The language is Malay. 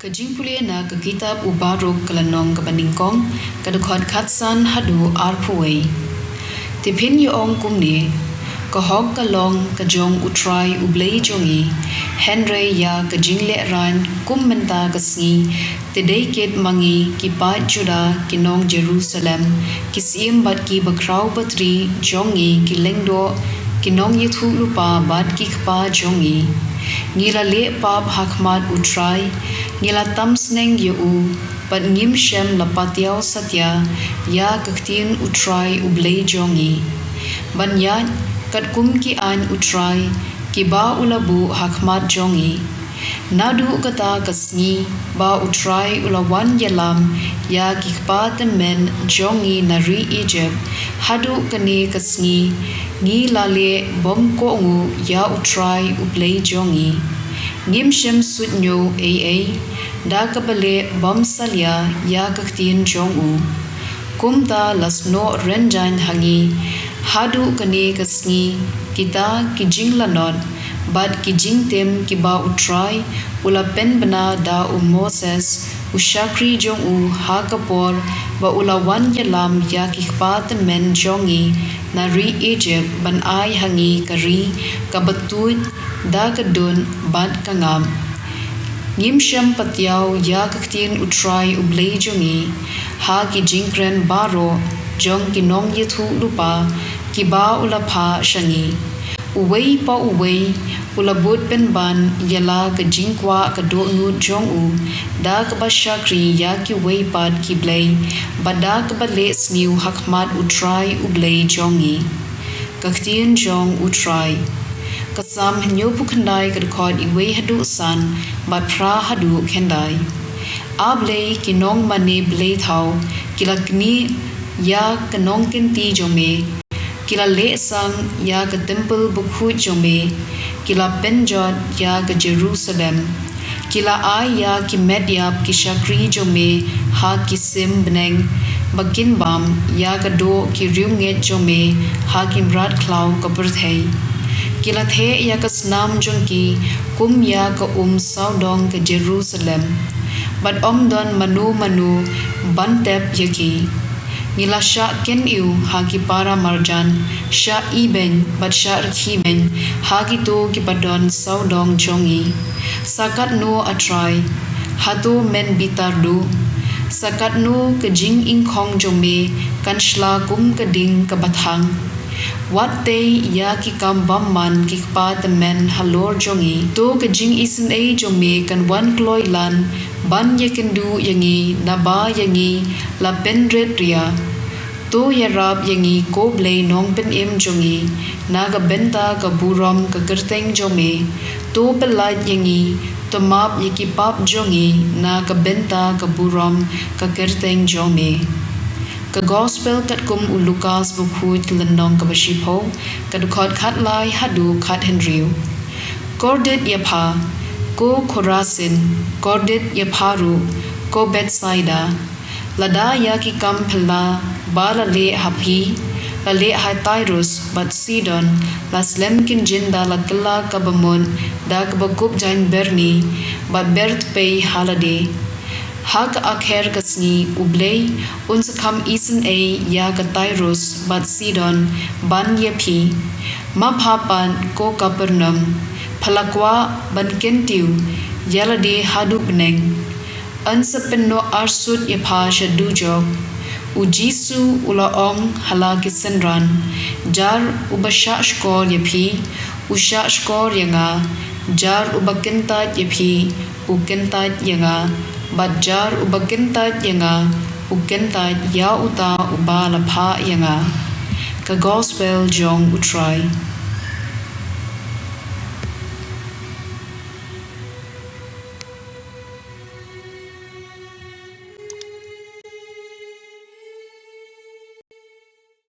Ka jingpule na ka kitab ubarok kalanong kabaningkong kadukod katsan hadu arpuway. Tipin yoong kumni ka hog kalong ka jong utray Blei jongi Henry ya ka jingle ran kummenta ka sngi tidai kit mangi ki pat Juda kinong Jerusalem kisim bat ki bakraw batri jongi ki lengdo kinong yithu lupa bat ki kpa jongi ngila le pap hakmat utray ngila tam sneng yu pat ngim shem lapatiaw satya ya ktien utray Blei jongi ban ya kat kum ki an utray ki ba ulabu hakmat jongi nadu kata kasngi ba utray ulawan yalam ya ki kpa men jongi nari Egypt hadu kane kasngi ngi lale bom ko ngu ya utray Blei jongi ngim shem sutnyo a da kabale bom salya ya ktien jongu kumta lasno renjan hangi hadu kane kasngi kita kijing lanot bad kijing tem kiba utray ula pen bana da Moses ushakri jong ha kapor ba ula wan yalam ya kikpat men jongi nari Egypt ban ai hangi kari kabatut da kadun bad kangam ngim sham patyaw ya ktien utray Blei jongi ha kijing kren baro jong kinong yithu lupa kiba ula pha shangi uwei pa uwei ula bud pen ban yala ka jingkwa ka do nu jong da ka ba shakri ya ki wei pad ki Blei bada ka ba le sniu hakmat utray Blei jongi ktien jong utray kasam nyo pukhandai ka khod iwei hadu san ba phra hadu khendai a Blei kinong mane Blei thau kilakni ya kanong kinti jome kila le sang ya ka temple bukhu jome kila penjot ya ka Jerusalem kila ay ya ki medyap ki shakri jome ha ki sim bneng bakin bam ya ka do ki ryunget jome ha ki mrat klaw ka birthei kila the ya ka snam jongki kum ya ka saudong ka Jerusalem but don manu bantep yaki ngila sha ken iu hagi para marjan sha iben bat sha rkhimen hagi to ki padon saudong jongi sakat no atrai hato men bitardu sakat no ke jing ing khong jome kan shla kum ka ding ka bathang wat te ya ki kam bam man ki pa the men halor jongi to ke jing isin a jome kan wan kloi lan ban ye kan du yangi na ba yangi la pen red ria to ya rab yangi ko Blei nong pen em jongi naga benta ka burom ka kerteng jome to pelat yangi to map yaki pap jongi na ka benta ka burom ka kerteng jome ka gospel kat kum Lukas bukhut kelenong ka bashipho ka dukhot khat lai hadu khat henriu kordet yapha ko Khorasin kordet yapharu ko Bethsaida lada ya ki kam phela bala le haphi la le ha Tyrus bat Sidon laslem kin jinda la kala kabamon da kabakup jain berni bat bert pay holiday hak akher kasni Blei uns kam isen a ya ka Tyrus bat Sidon ban yepi maphapan ko Kapernam phalakwa ban kentiu yalade hadu bneng ansapno arsut yapha shadu jog ujisu ulaong halakisenran jar ubasha skor yapi usha skor yanga jar ubakentat yapi ukentat yanga bajar ubakentat yanga ukentat ya uta ubala pha yanga ka gospel jong utray